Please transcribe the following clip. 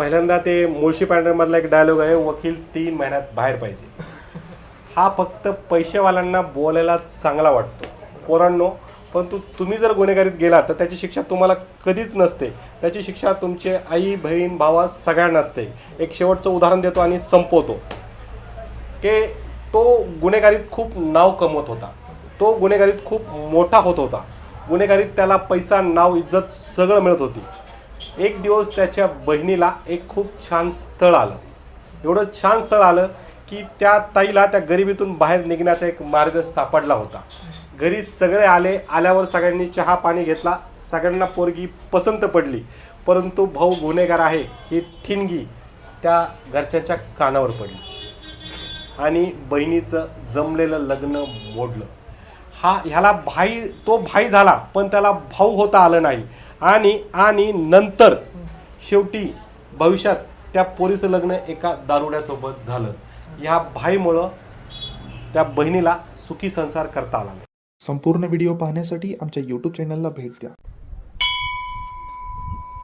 पहिल्यांदा ते मुळशी पांढरेमधला एक डायलॉग आहे, वकील 3 महिन्यात बाहेर पाहिजे. हा फक्त पैसेवाल्यांना बोलायला चांगला वाटतो पोरांनो, परंतु तुम्ही जर गुन्हेगारीत गेलात तर त्याची शिक्षा तुम्हाला कधीच नसते. त्याची शिक्षा तुमचे आई बहीण भावा सगळ्यांना असते. एक शेवटचं उदाहरण देतो आणि संपवतो की तो गुन्हेगारीत खूप नाव कमवत होता, तो गुन्हेगारीत खूप मोठा होत होता, गुन्हेगारीत त्याला पैसा नाव इज्जत सगळं मिळत होती. एक दिवस त्याच्या बहिणीला एक खूप छान स्थळ आलं. एवढं छान स्थळ आलं की त्या ताईला त्या गरिबीतून बाहेर निघण्याचा एक मार्ग सापडला होता. घरी सगळे आले, आल्यावर सगळ्यांनी चहा पाणी घेतला, सगळ्यांना पोरगी पसंत पडली. परंतु भाऊ गुन्हेगार आहे ही ठिणगी त्या घरच्यांच्या कानावर पडली आणि बहिणीचं जमलेलं लग्न मोडलं. ह्याला तो भाई झाला पण त्याला भाऊ होता आलं नाही. आणि नंतर शेवटी भविष्यात त्या पोरीचं लग्न एका दारुड्यासोबत झालं. ह्या भाईमुळं त्या बहिणीला सुखी संसार करता आला नाही. संपूर्ण व्हिडिओ पाहण्यासाठी आमच्या YouTube चॅनलला भेट द्या.